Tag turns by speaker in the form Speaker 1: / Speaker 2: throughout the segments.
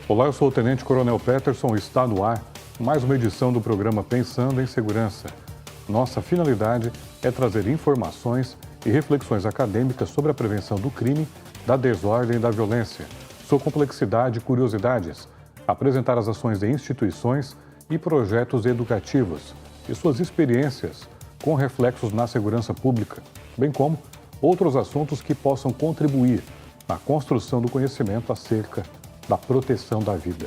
Speaker 1: Olá, eu sou o Tenente Coronel Peterson e está no ar mais uma edição do programa Pensando em Segurança. Nossa finalidade é trazer informações e reflexões acadêmicas sobre a prevenção do crime, da desordem e da violência, sua complexidade e curiosidades, apresentar as ações de instituições e projetos educativos e suas experiências com reflexos na segurança pública, bem como outros assuntos que possam contribuir na construção do conhecimento acerca da proteção da vida.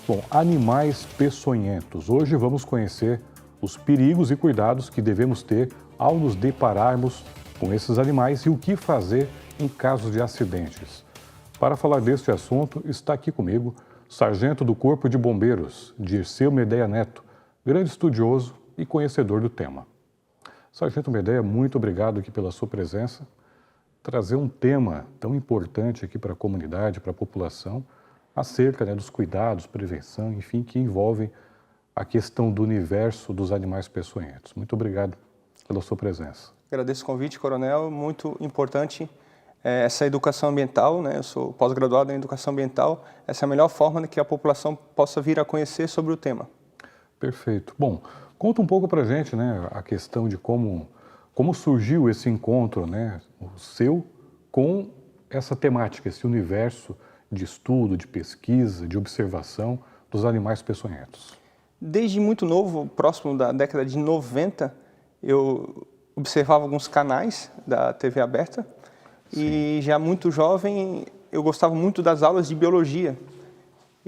Speaker 1: Bom, animais peçonhentos. Hoje vamos conhecer os perigos e cuidados que devemos ter ao nos depararmos com esses animais e o que fazer em casos de acidentes. Para falar deste assunto, está aqui comigo o Sargento do Corpo de Bombeiros, Dirceu Medeia Neto, grande estudioso e conhecedor do tema. Sargento Medeia, muito obrigado aqui pela sua presença. Trazer um tema tão importante aqui para a comunidade, para a população, acerca dos cuidados, prevenção, enfim, que envolvem a questão do universo dos animais peçonhentos. Muito obrigado pela sua presença.
Speaker 2: Agradeço o convite, Coronel. Muito importante essa educação ambiental, né? Eu sou pós-graduado em educação ambiental. Essa é a melhor forma de que a população possa vir a conhecer sobre o tema.
Speaker 1: Perfeito. Bom, conta um pouco para a gente, né, a questão de como surgiu esse encontro, né, o seu, com essa temática, esse universo de estudo, de pesquisa, de observação dos animais peçonhentos?
Speaker 2: Desde muito novo, próximo da década de 90, eu observava alguns canais da TV aberta. Sim. E já muito jovem eu gostava muito das aulas de biologia.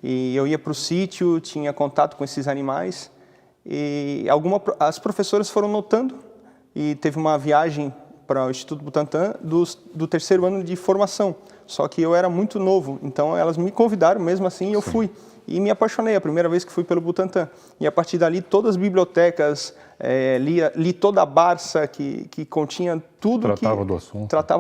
Speaker 2: E eu ia para o sítio, tinha contato com esses animais e as professoras foram notando. E teve uma viagem para o Instituto Butantan do terceiro ano de formação. Só que eu era muito novo, então elas me convidaram mesmo assim e eu fui. E me apaixonei a primeira vez que fui pelo Butantan. E a partir dali, todas as bibliotecas, li toda a Barça que continha tudo tratava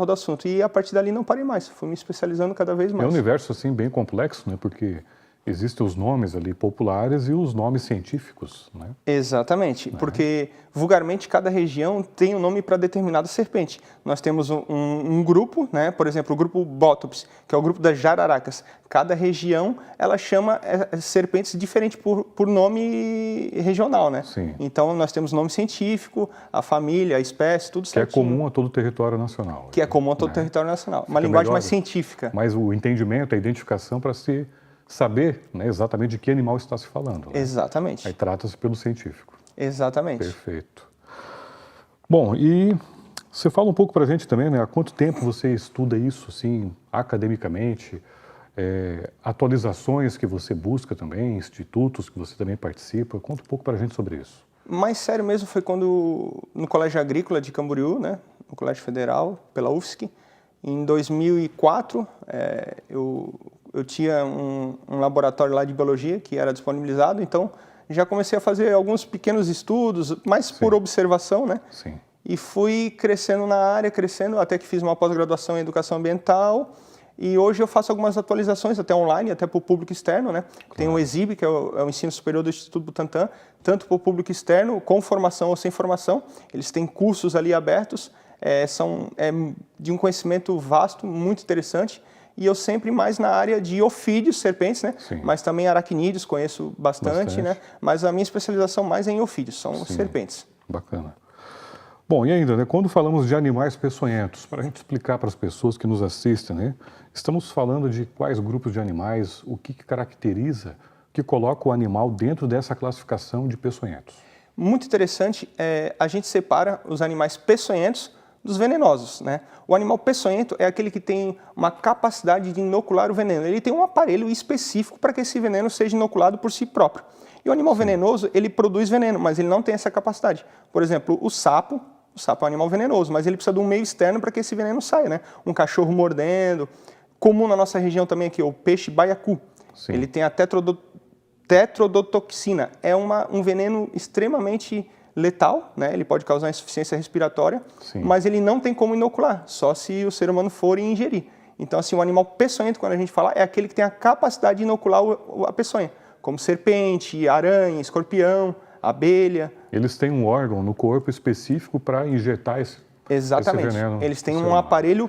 Speaker 2: do assunto. E a partir dali não parei mais, fui me especializando cada vez mais.
Speaker 1: É um universo assim bem complexo, né? Porque existem os nomes ali populares e os nomes científicos, né?
Speaker 2: Exatamente, porque vulgarmente cada região tem um nome para determinada serpente. Nós temos um grupo, né? Por exemplo, o grupo Bótops, que é o grupo das jararacas. Cada região, ela chama serpentes diferentes por nome regional, né?
Speaker 1: Sim.
Speaker 2: Então, nós temos nome científico, a família, a espécie, tudo certinho.
Speaker 1: Que é comum a todo o território nacional.
Speaker 2: Que é comum a todo o território nacional. Uma linguagem mais científica.
Speaker 1: Mas o entendimento, a identificação para se saber, né, exatamente de que animal está se falando. Né?
Speaker 2: Exatamente.
Speaker 1: Aí trata-se pelo científico.
Speaker 2: Exatamente.
Speaker 1: Perfeito. Bom, e você fala um pouco para a gente também, né, há quanto tempo você estuda isso, assim, academicamente, atualizações que você busca também, institutos que você também participa, conta um pouco para a gente sobre isso.
Speaker 2: Mais sério mesmo foi quando, no Colégio Agrícola de Camboriú, né, no Colégio Federal, pela UFSC, em 2004, eu tinha um laboratório lá de biologia que era disponibilizado, então já comecei a fazer alguns pequenos estudos, mais por observação, né?
Speaker 1: Sim.
Speaker 2: E fui crescendo na área, até que fiz uma pós-graduação em educação ambiental. E hoje eu faço algumas atualizações, até online, até para o público externo, né? Claro. Tem o ESIB, que é o Ensino Superior do Instituto Butantan, tanto para o público externo, com formação ou sem formação. Eles têm cursos ali abertos, são de um conhecimento vasto, muito interessante. E eu sempre mais na área de ofídeos, serpentes, né? Sim. Mas também aracnídeos, conheço bastante, né? Mas a minha especialização mais é em ofídeos, são serpentes.
Speaker 1: Bacana. Bom, e ainda, né, quando falamos de animais peçonhentos, para a gente explicar para as pessoas que nos assistem, né, estamos falando de quais grupos de animais, o que caracteriza, que coloca o animal dentro dessa classificação de peçonhentos? Muito
Speaker 2: interessante, a gente separa os animais peçonhentos dos venenosos, né? O animal peçonhento é aquele que tem uma capacidade de inocular o veneno. Ele tem um aparelho específico para que esse veneno seja inoculado por si próprio. E o animal venenoso, ele produz veneno, mas ele não tem essa capacidade. Por exemplo, o sapo é um animal venenoso, mas ele precisa de um meio externo para que esse veneno saia, né? Um cachorro mordendo. Comum na nossa região também aqui, o peixe baiacu. Sim. Ele tem a tetrodotoxina. É um veneno extremamente letal, né? Ele pode causar insuficiência respiratória, mas ele não tem como inocular, só se o ser humano for ingerir. Então, assim, o animal peçonhento, quando a gente fala, é aquele que tem a capacidade de inocular a peçonha, como serpente, aranha, escorpião, abelha.
Speaker 1: Eles têm um órgão no corpo específico para injetar esse veneno.
Speaker 2: Eles têm um aparelho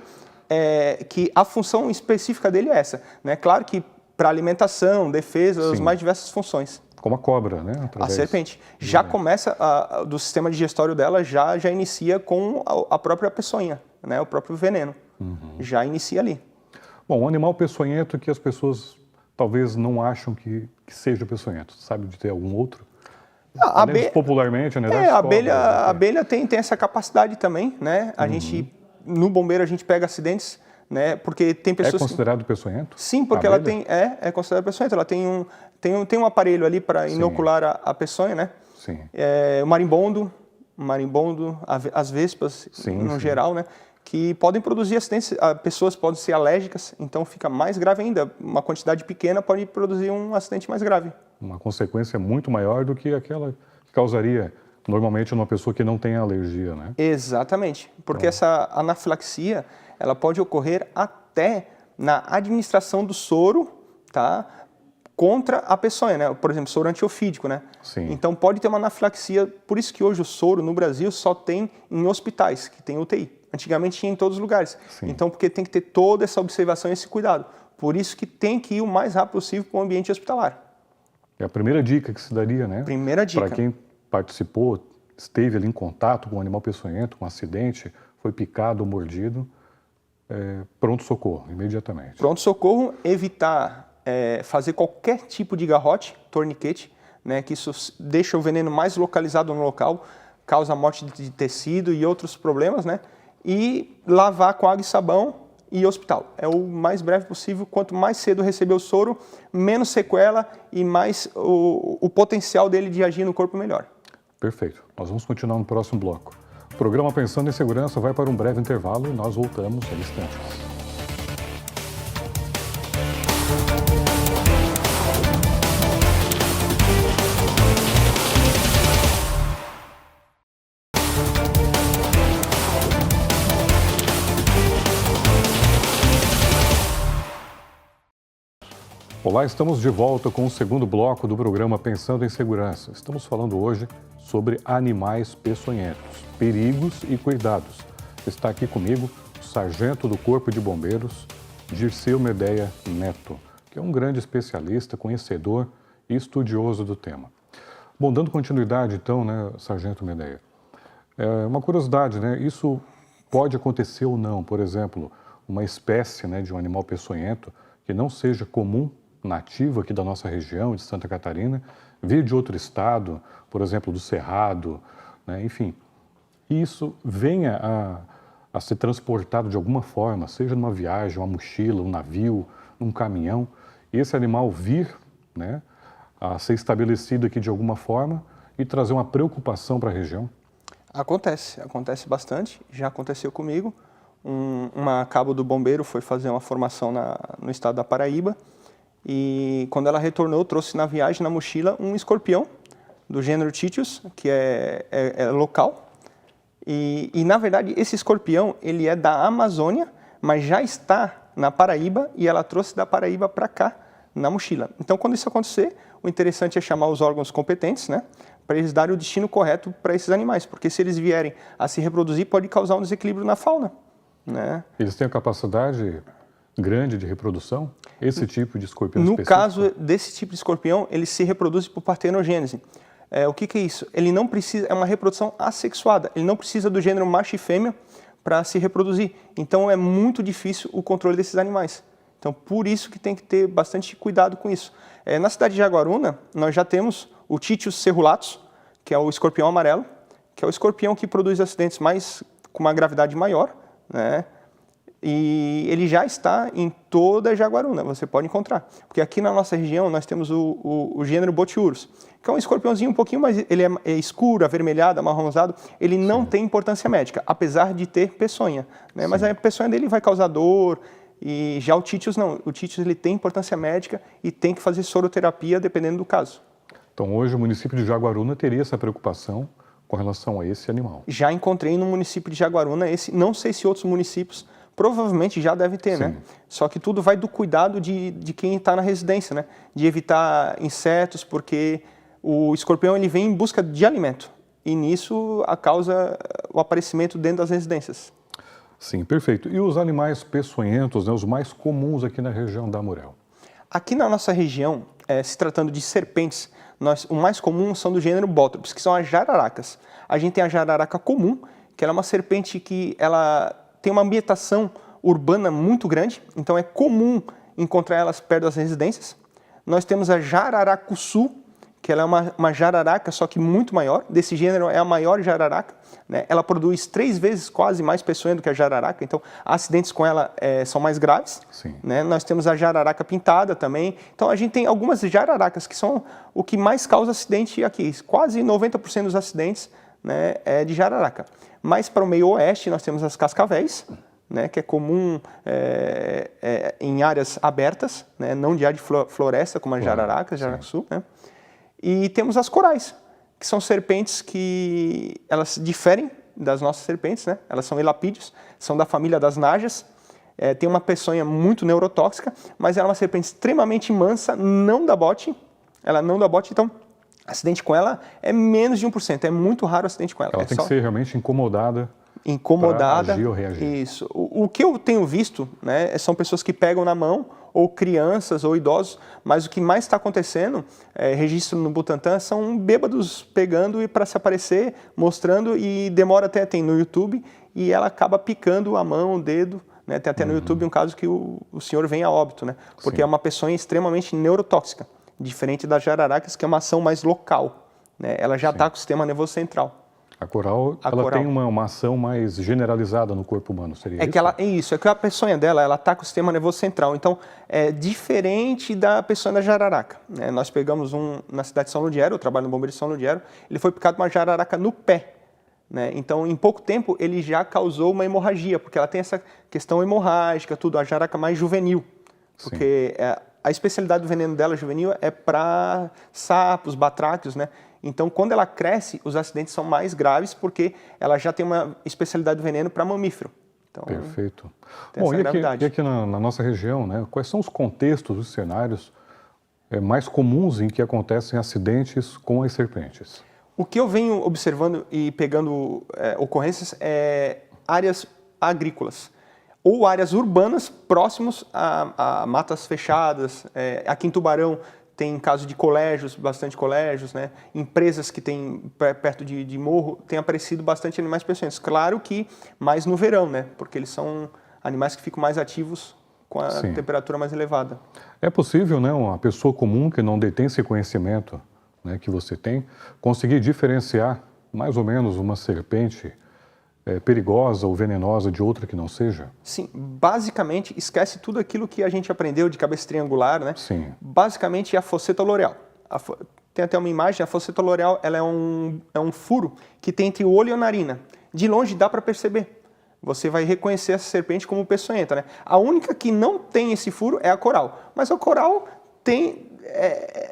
Speaker 2: que a função específica dele é essa, né? Claro que para alimentação, defesa, as mais diversas funções.
Speaker 1: Como a cobra, né?
Speaker 2: A serpente. Já começa, do sistema digestório dela, já inicia com a própria peçonha, né? O próprio veneno. Já inicia ali.
Speaker 1: Bom, um animal peçonhento que as pessoas talvez não acham que seja peçonhento. Sabe de ter algum outro? Popularmente, né?
Speaker 2: A abelha tem essa capacidade também, né? A gente, no bombeiro, a gente pega acidentes, né? Porque tem pessoas...
Speaker 1: É considerado peçonhento?
Speaker 2: Sim, porque ela tem... É considerado peçonhento. Ela tem um aparelho ali para inocular a peçonha, né?
Speaker 1: Sim.
Speaker 2: O marimbondo, as vespas, no geral, né? Que podem produzir acidentes, pessoas podem ser alérgicas, então fica mais grave ainda. Uma quantidade pequena pode produzir um acidente mais grave.
Speaker 1: Uma consequência muito maior do que aquela que causaria normalmente numa pessoa que não tem alergia, né?
Speaker 2: Exatamente, porque essa anafilaxia, ela pode ocorrer até na administração do soro, tá? Contra a peçonha, né? Por exemplo, soro antiofídico, né?
Speaker 1: Sim.
Speaker 2: Então pode ter uma anafilaxia, por isso que hoje o soro no Brasil só tem em hospitais, que tem UTI. Antigamente tinha em todos os lugares.
Speaker 1: Sim.
Speaker 2: Então, porque tem que ter toda essa observação e esse cuidado. Por isso que tem que ir o mais rápido possível para o ambiente hospitalar.
Speaker 1: É a primeira dica que se daria, né?
Speaker 2: Primeira dica.
Speaker 1: Para quem participou, esteve ali em contato com um animal peçonhento, com um acidente, foi picado ou mordido, pronto-socorro, imediatamente.
Speaker 2: Pronto-socorro, evitar fazer qualquer tipo de garrote, torniquete, né? Que isso deixa o veneno mais localizado no local, causa morte de tecido e outros problemas, né? E lavar com água e sabão e ir ao hospital. É o mais breve possível. Quanto mais cedo receber o soro, menos sequela e mais o potencial dele de agir no corpo melhor.
Speaker 1: Perfeito. Nós vamos continuar no próximo bloco. O programa Pensando em Segurança vai para um breve intervalo e nós voltamos em instantes. Olá, estamos de volta com o segundo bloco do programa Pensando em Segurança. Estamos falando hoje sobre animais peçonhentos, perigos e cuidados. Está aqui comigo o sargento do Corpo de Bombeiros, Dirceu Medeia Neto, que é um grande especialista, conhecedor e estudioso do tema. Bom, dando continuidade então, né, sargento Medeia, uma curiosidade, né, isso pode acontecer ou não, por exemplo, uma espécie, né, de um animal peçonhento que não seja comum, nativo aqui da nossa região, de Santa Catarina, vir de outro estado, por exemplo, do Cerrado, né? Enfim, isso venha a ser transportado de alguma forma, seja numa viagem, uma mochila, um navio, um caminhão, e esse animal vir, né, a ser estabelecido aqui de alguma forma e trazer uma preocupação para a região?
Speaker 2: Acontece bastante, já aconteceu comigo. Uma cabo do bombeiro foi fazer uma formação no estado da Paraíba, e quando ela retornou, trouxe na viagem, na mochila, um escorpião do gênero Titius, que é local. E, na verdade, esse escorpião, ele é da Amazônia, mas já está na Paraíba, e ela trouxe da Paraíba para cá, na mochila. Então, quando isso acontecer, o interessante é chamar os órgãos competentes, né, para eles darem o destino correto para esses animais, porque se eles vierem a se reproduzir, pode causar um desequilíbrio na fauna, né? Eles
Speaker 1: têm a capacidade grande de reprodução? Esse tipo de escorpião
Speaker 2: no
Speaker 1: específico?
Speaker 2: Caso desse tipo de escorpião, ele se reproduz por partenogênese. O que é isso? Ele não precisa, é uma reprodução assexuada, ele não precisa do gênero macho e fêmea para se reproduzir. Então é muito difícil o controle desses animais. Então por isso que tem que ter bastante cuidado com isso. Na cidade de Jaguaruna, nós já temos o Titius cerulatus, que é o escorpião amarelo, que é o escorpião que produz acidentes com uma gravidade maior, né? E ele já está em toda a Jaguaruna, você pode encontrar. Porque aqui na nossa região nós temos o gênero Botiurus, que é um escorpiãozinho um pouquinho mais, ele é escuro, avermelhado, amarronzado, ele não tem importância médica, apesar de ter peçonha, né? Mas a peçonha dele vai causar dor, e já o Titius não. O Titius ele tem importância médica e tem que fazer soroterapia dependendo do caso.
Speaker 1: Então hoje o município de Jaguaruna teria essa preocupação com relação a esse animal? Já
Speaker 2: encontrei no município de Jaguaruna, não sei se outros municípios provavelmente já deve ter, né? Só que tudo vai do cuidado de quem está na residência, né? De evitar insetos, porque o escorpião ele vem em busca de alimento e nisso causa o aparecimento dentro das residências.
Speaker 1: Sim, perfeito. E os animais peçonhentos, né, os mais comuns aqui na região da Amurel?
Speaker 2: Aqui na nossa região, se tratando de serpentes, o mais comum são do gênero Bothrops, que são as jararacas. A gente tem a jararaca comum, que ela é uma serpente que ela tem uma ambientação urbana muito grande, então é comum encontrar elas perto das residências. Nós temos a jararacuçu, que ela é uma jararaca, só que muito maior. Desse gênero é a maior jararaca, né? Ela produz 3 vezes quase mais peçonha do que a jararaca, então acidentes com ela são mais graves. Né? Nós temos a jararaca pintada também. Então a gente tem algumas jararacas que são o que mais causa acidente aqui. Quase 90% dos acidentes, né, é de jararaca. Mas para o meio oeste nós temos as cascavéis, né, que é comum em áreas abertas, né, não de área de floresta, como a jararaca, jararacuçu, né? E temos as corais, que são serpentes que elas diferem das nossas serpentes, né? Elas são elapídeos, são da família das najas, tem uma peçonha muito neurotóxica, mas ela é uma serpente extremamente mansa, não dá bote, ela não dá bote, então acidente com ela é menos de 1%, é muito raro acidente com ela.
Speaker 1: Ela tem que ser realmente incomodada
Speaker 2: para
Speaker 1: agir ou reagir.
Speaker 2: Isso. O que eu tenho visto, né, são pessoas que pegam na mão, ou crianças, ou idosos, mas o que mais está acontecendo, registro no Butantan, são bêbados pegando e para se aparecer, mostrando, e demora até, tem no YouTube, e ela acaba picando a mão, o dedo, né, tem até no YouTube um caso que o senhor vem a óbito, né, porque é uma peçonha extremamente neurotóxica, diferente das jararacas, que é uma ação mais local, né, ela já está com o sistema nervoso central.
Speaker 1: A coral, tem uma ação mais generalizada no corpo humano, seria isso?
Speaker 2: É que a peçonha dela, ela está com o sistema nervoso central, então é diferente da peçonha da jararaca. Né? Nós pegamos na cidade de São Ludgero, eu trabalho no Bombeiro de São Ludgero, ele foi picado uma jararaca no pé. Né? Então, em pouco tempo, ele já causou uma hemorragia, porque ela tem essa questão hemorrágica, tudo, a jararaca mais juvenil. Porque a especialidade do veneno dela juvenil é para sapos, batráquios, né? Então, quando ela cresce, os acidentes são mais graves porque ela já tem uma especialidade do veneno para mamífero. Então,
Speaker 1: perfeito. Bom, e aqui na nossa região, né, quais são os contextos, os cenários mais comuns em que acontecem acidentes com as serpentes?
Speaker 2: O que eu venho observando e pegando ocorrências é áreas agrícolas ou áreas urbanas próximos a matas fechadas. Aqui em Tubarão tem caso de colégios, bastante colégios, né? Empresas que tem perto de morro, tem aparecido bastante animais peçonhentos. Claro que mais no verão, né? Porque eles são animais que ficam mais ativos com a temperatura mais elevada. É
Speaker 1: possível, né, uma pessoa comum que não detém esse conhecimento, né, que você tem, conseguir diferenciar mais ou menos uma serpente perigosa ou venenosa de outra que não seja?
Speaker 2: Sim, basicamente, esquece tudo aquilo que a gente aprendeu de cabeça triangular, né?
Speaker 1: Sim.
Speaker 2: Basicamente, é a fosseta loreal. Tem até uma imagem, a fosseta loreal, ela é um furo que tem entre o olho e a narina. De longe dá para perceber. Você vai reconhecer essa serpente como peçonhenta, né? A única que não tem esse furo é a coral. Mas a coral tem...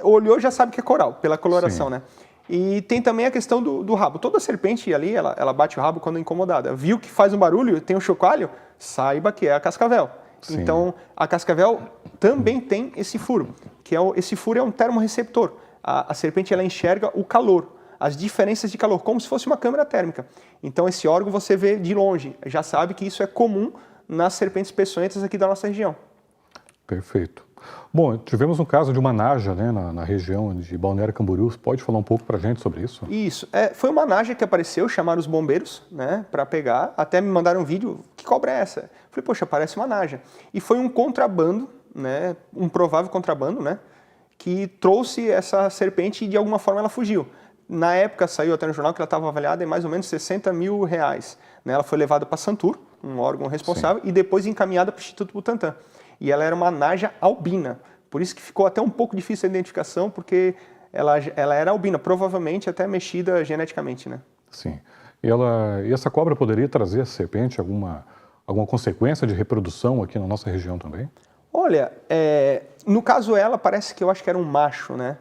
Speaker 2: olhou já sabe que é coral, pela coloração, né? E tem também a questão do rabo. Toda serpente ali, ela bate o rabo quando é incomodada. Viu que faz um barulho, tem um chocalho, saiba que é a cascavel. Sim. Então, a cascavel também tem esse furo, que esse furo é um termorreceptor. A serpente, ela enxerga o calor, as diferenças de calor, como se fosse uma câmera térmica. Então, esse órgão você vê de longe, já sabe que isso é comum nas serpentes peçonhentas aqui da nossa região.
Speaker 1: Perfeito. Bom, tivemos um caso de uma naja, né, na região de Balneário Camboriú. Pode falar um pouco para a gente sobre isso?
Speaker 2: Isso. Foi uma naja que apareceu, chamaram os bombeiros, né, para pegar. Até me mandaram um vídeo. Que cobra é essa? Falei, poxa, parece uma naja. E foi um contrabando, né, um provável contrabando, né, que trouxe essa serpente e de alguma forma ela fugiu. Na época saiu até no jornal que ela estava avaliada em mais ou menos R$60 mil. Né? Ela foi levada para Santur, um órgão responsável, e depois encaminhada para o Instituto Butantan. E ela era uma naja albina, por isso que ficou até um pouco difícil a identificação, porque ela era albina, provavelmente até mexida geneticamente, né?
Speaker 1: Sim. E essa cobra poderia trazer a serpente alguma consequência de reprodução aqui na nossa região também?
Speaker 2: Olha, no caso parece que eu acho que era um macho, né?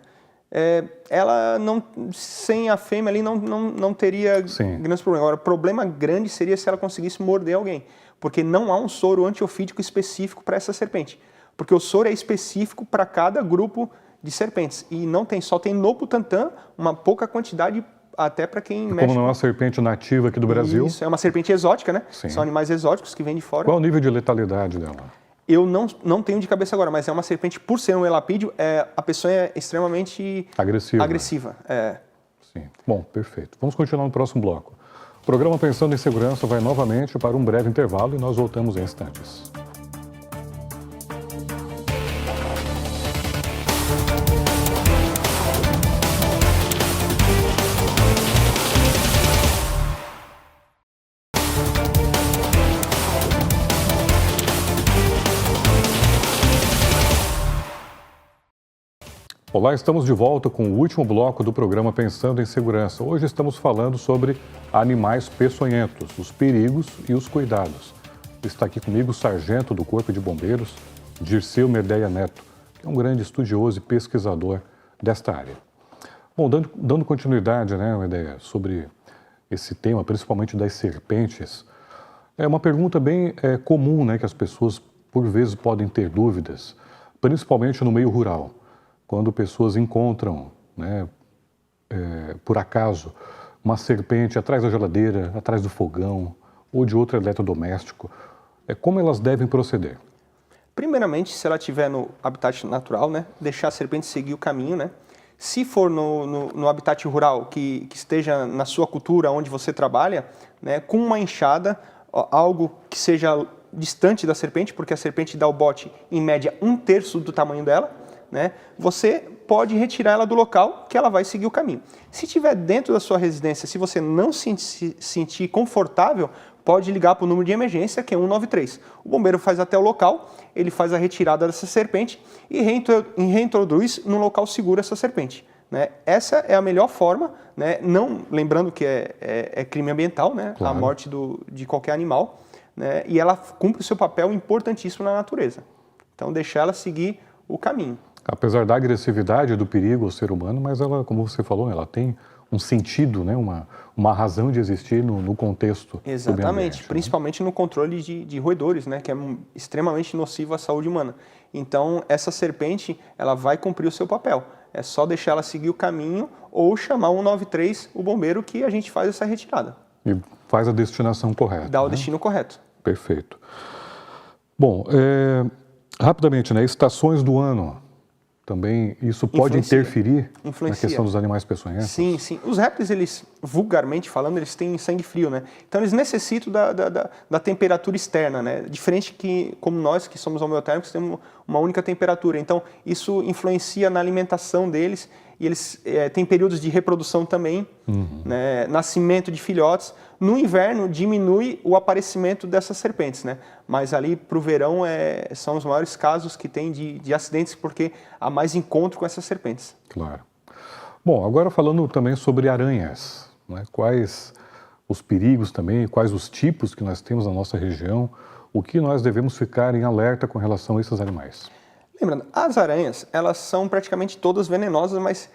Speaker 2: Ela não, sem a fêmea ali não teria grandes problemas. Agora, o problema grande seria se ela conseguisse morder alguém, porque não há um soro antiofídico específico para essa serpente, porque o soro é específico para cada grupo de serpentes e só tem no Butantan uma pouca quantidade até para quem mexe.
Speaker 1: Como não é uma serpente nativa aqui do Brasil?
Speaker 2: Isso, é uma serpente exótica, né?
Speaker 1: Sim.
Speaker 2: São animais exóticos que vêm de fora.
Speaker 1: Qual é o nível de letalidade dela?
Speaker 2: Eu não tenho de cabeça agora, mas é uma serpente, por ser um elapídeo, a pessoa é extremamente agressiva.
Speaker 1: Sim. Bom, perfeito. Vamos continuar no próximo bloco. O programa Pensando em Segurança vai novamente para um breve intervalo e nós voltamos em instantes. Olá, estamos de volta com o último bloco do programa Pensando em Segurança. Hoje estamos falando sobre animais peçonhentos, os perigos e os cuidados. Está aqui comigo o sargento do Corpo de Bombeiros, Dirceu Medeia Neto, que é um grande estudioso e pesquisador desta área. Bom, dando continuidade, né, Medeia, sobre esse tema, principalmente das serpentes, é uma pergunta bem comum, né, que as pessoas, por vezes, podem ter dúvidas, principalmente no meio rural. Quando pessoas encontram, né, por acaso, uma serpente atrás da geladeira, atrás do fogão ou de outro eletrodoméstico, como elas devem proceder?
Speaker 2: Primeiramente, se ela estiver no habitat natural, né, deixar a serpente seguir o caminho, né? Se for no habitat rural, que esteja na sua cultura, onde você trabalha, né, com uma enxada, algo que seja distante da serpente, porque a serpente dá o bote, em média, 1/3 do tamanho dela, né, você pode retirar ela do local que ela vai seguir o caminho. Se estiver dentro da sua residência, se você não se sentir confortável, pode ligar para o número de emergência, que é 193. O bombeiro faz até o local, ele faz a retirada dessa serpente e reintroduz no local seguro essa serpente. Né? Essa é a melhor forma, né? Não, lembrando que é crime ambiental, né? Claro. A morte de qualquer animal, né? E ela cumpre o seu papel importantíssimo na natureza. Então, deixar ela seguir o caminho.
Speaker 1: Apesar da agressividade do perigo ao ser humano, mas ela, como você falou, ela tem um sentido, né? uma razão de existir no contexto.
Speaker 2: Exatamente,
Speaker 1: do ambiente,
Speaker 2: principalmente, né? No controle de roedores, né? Que é extremamente nocivo à saúde humana. Então, essa serpente, ela vai cumprir o seu papel. É só deixar ela seguir o caminho ou chamar 193, o bombeiro, que a gente faz essa retirada.
Speaker 1: E faz a destinação correta.
Speaker 2: Dá o destino correto.
Speaker 1: Perfeito. Bom, rapidamente, né? Estações do ano. Também isso pode interferir na questão dos animais peçonhentos?
Speaker 2: Sim, sim. Os répteis, eles, vulgarmente falando, eles têm sangue frio, né? Então eles necessitam da temperatura externa, né? Diferente que, como nós que somos homeotérmicos, temos uma única temperatura. Então isso influencia na alimentação deles e eles têm períodos de reprodução também, né? Nascimento de filhotes. No inverno diminui o aparecimento dessas serpentes, né? Mas ali para o verão são os maiores casos que tem de acidentes porque há mais encontro com essas serpentes.
Speaker 1: Claro. Bom, agora falando também sobre aranhas, né? Quais os perigos também, quais os tipos que nós temos na nossa região, o que nós devemos ficar em alerta com relação a esses animais?
Speaker 2: Lembrando, as aranhas, elas são praticamente todas venenosas, mas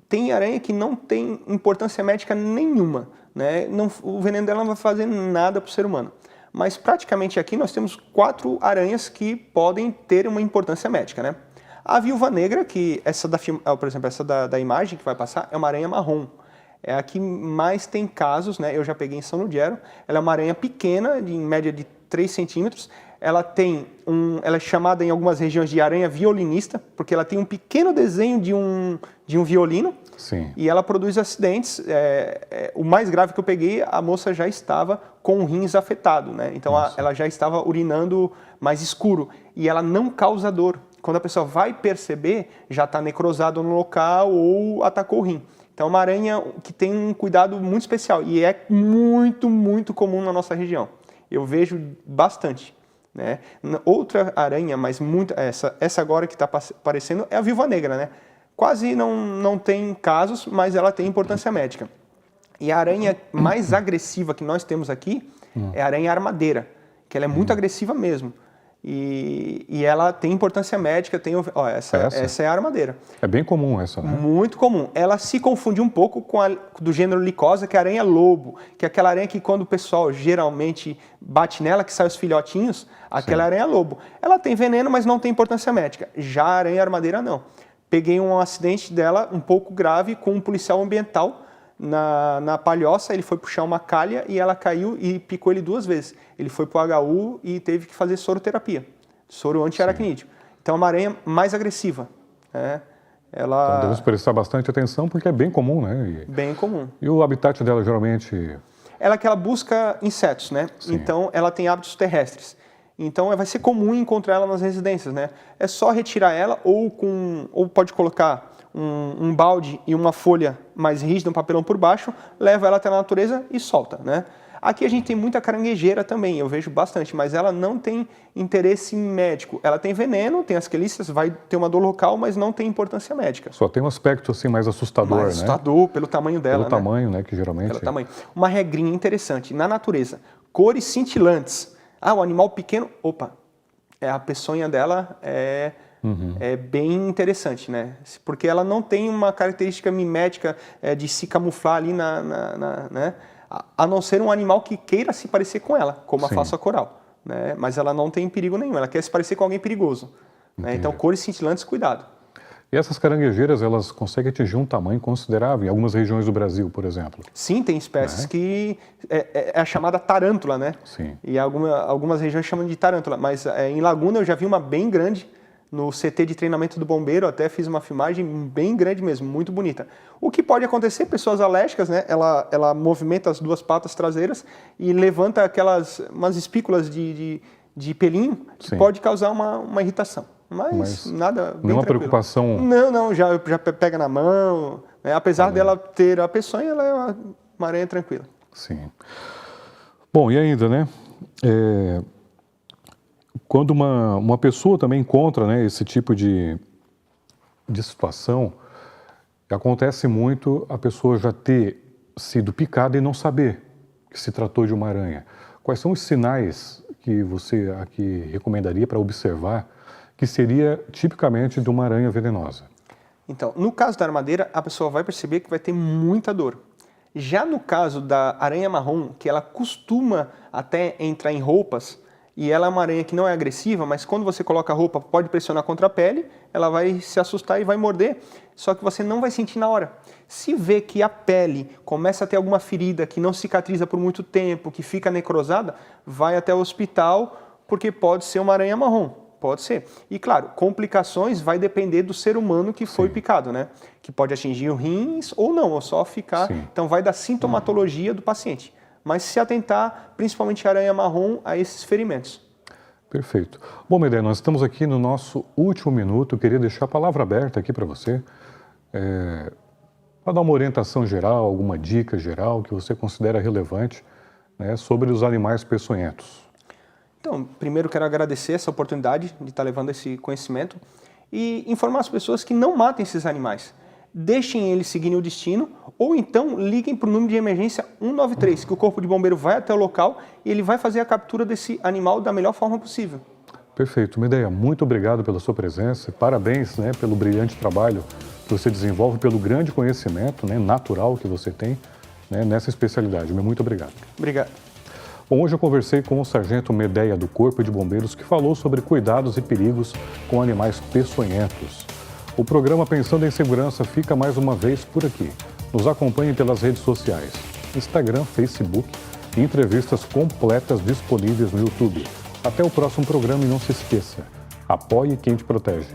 Speaker 2: tem aranha que não tem importância médica nenhuma, né? O veneno dela não vai fazer nada para o ser humano. Mas praticamente aqui nós temos 4 aranhas que podem ter uma importância médica, né? A viúva negra, que por exemplo, essa da imagem que vai passar, é uma aranha marrom. É a que mais tem casos, né? Eu já peguei em São Ludgero. Ela é uma aranha pequena, em média de 3 centímetros. Ela ela é chamada em algumas regiões de aranha violinista, porque ela tem um pequeno desenho de um violino.
Speaker 1: Sim.
Speaker 2: E ela produz acidentes. O mais grave que eu peguei, a moça já estava com o rins afetado, né? Então ela já estava urinando mais escuro e ela não causa dor. Quando a pessoa vai perceber, já está necrosado no local ou atacou o rim. Então é uma aranha que tem um cuidado muito especial e é muito, muito comum na nossa região. Eu vejo bastante. Né? Outra aranha, mas muito, essa agora que está aparecendo é a viúva negra, né? Quase não tem casos, mas ela tem importância médica. E a aranha mais agressiva que nós temos aqui é a aranha armadeira, que ela é muito agressiva mesmo. E ela tem importância médica, essa é a armadeira.
Speaker 1: É bem comum essa, né?
Speaker 2: Muito comum. Ela se confunde um pouco com do gênero Lycosa, que é a aranha lobo, que é aquela aranha que quando o pessoal geralmente bate nela, que sai os filhotinhos, aquela aranha lobo. Ela tem veneno, mas não tem importância médica. Já a aranha armadeira não. Peguei um acidente dela um pouco grave com um policial ambiental na palhoça, ele foi puxar uma calha e ela caiu e picou ele 2 vezes. Ele foi para o HU e teve que fazer soroterapia. soro anti-aracnídeo. Então é uma aranha mais agressiva, né? Ela...
Speaker 1: Então devemos prestar bastante atenção porque é bem comum, né?
Speaker 2: Bem comum.
Speaker 1: E o habitat dela geralmente...
Speaker 2: Ela que ela busca insetos, né?
Speaker 1: Sim.
Speaker 2: Então ela tem hábitos terrestres. Então vai ser comum encontrar ela nas residências, né? É só retirar ela ou pode colocar um balde e uma folha mais rígida, um papelão por baixo, leva ela até a natureza e solta, né? Aqui a gente tem muita caranguejeira também, eu vejo bastante, mas ela não tem interesse médico. Ela tem veneno, tem as quelíceas, vai ter uma dor local, mas não tem importância médica.
Speaker 1: Só tem um aspecto assim mais assustador,
Speaker 2: mais assustador, pelo tamanho dela,
Speaker 1: pelo tamanho, né? Que geralmente...
Speaker 2: Pelo tamanho. Uma regrinha interessante, na natureza, cores cintilantes. Ah, o animal pequeno, opa, a peçonha dela é bem interessante, né? Porque ela não tem uma característica mimética de se camuflar ali né? A não ser um animal que queira se parecer com ela, como a falsa coral, né? Mas ela não tem perigo nenhum, ela quer se parecer com alguém perigoso, né? Então, cores cintilantes, cuidado.
Speaker 1: E essas caranguejeiras, elas conseguem atingir um tamanho considerável em algumas regiões do Brasil, por exemplo?
Speaker 2: Sim, tem espécies que é a chamada tarântula, né?
Speaker 1: Sim.
Speaker 2: E algumas regiões chamam de tarântula, mas em Laguna eu já vi uma bem grande, no CT de treinamento do bombeiro, até fiz uma filmagem bem grande mesmo, muito bonita. O que pode acontecer, pessoas alérgicas, né? Ela movimenta as duas patas traseiras e levanta umas espículas de pelinho que pode causar uma irritação. Mas nada bem
Speaker 1: nenhuma
Speaker 2: tranquilo.
Speaker 1: Preocupação?
Speaker 2: Não, já pega na mão, né? Apesar dela ter a peçonha, ela é uma aranha tranquila.
Speaker 1: Sim. Bom, e ainda, né? Quando uma pessoa também encontra, né, esse tipo de situação, acontece muito a pessoa já ter sido picada e não saber que se tratou de uma aranha. Quais são os sinais que você aqui recomendaria para observar que seria tipicamente de uma aranha venenosa? Então,
Speaker 2: no caso da armadeira, a pessoa vai perceber que vai ter muita dor. Já no caso da aranha marrom, que ela costuma até entrar em roupas, e ela é uma aranha que não é agressiva, mas quando você coloca a roupa, pode pressionar contra a pele, ela vai se assustar e vai morder, só que você não vai sentir na hora. Se vê que a pele começa a ter alguma ferida que não cicatriza por muito tempo, que fica necrosada, vai até o hospital, porque pode ser uma aranha marrom. Pode ser. E claro, complicações vai depender do ser humano que foi picado, né? Que pode atingir os rins ou não, ou só ficar... Então vai da sintomatologia do paciente. Mas se atentar, principalmente a aranha marrom, a esses ferimentos.
Speaker 1: Perfeito. Bom, Medeia, nós estamos aqui no nosso último minuto. Eu queria deixar a palavra aberta aqui para você, para dar uma orientação geral, alguma dica geral que você considera relevante, né, sobre os animais peçonhentos.
Speaker 2: Então, primeiro quero agradecer essa oportunidade de estar levando esse conhecimento e informar as pessoas que não matem esses animais. Deixem eles seguirem o destino ou então liguem para o número de emergência 193, que o Corpo de Bombeiro vai até o local e ele vai fazer a captura desse animal da melhor forma possível.
Speaker 1: Perfeito. Medeia, muito obrigado pela sua presença. Parabéns, né, pelo brilhante trabalho que você desenvolve, pelo grande conhecimento, né, natural que você tem, né, nessa especialidade. Muito obrigado.
Speaker 2: Obrigado.
Speaker 1: Bom, hoje eu conversei com o Sargento Medeia do Corpo de Bombeiros, que falou sobre cuidados e perigos com animais peçonhentos. O programa Pensando em Segurança fica mais uma vez por aqui. Nos acompanhe pelas redes sociais, Instagram, Facebook e entrevistas completas disponíveis no YouTube. Até o próximo programa e não se esqueça, apoie quem te protege.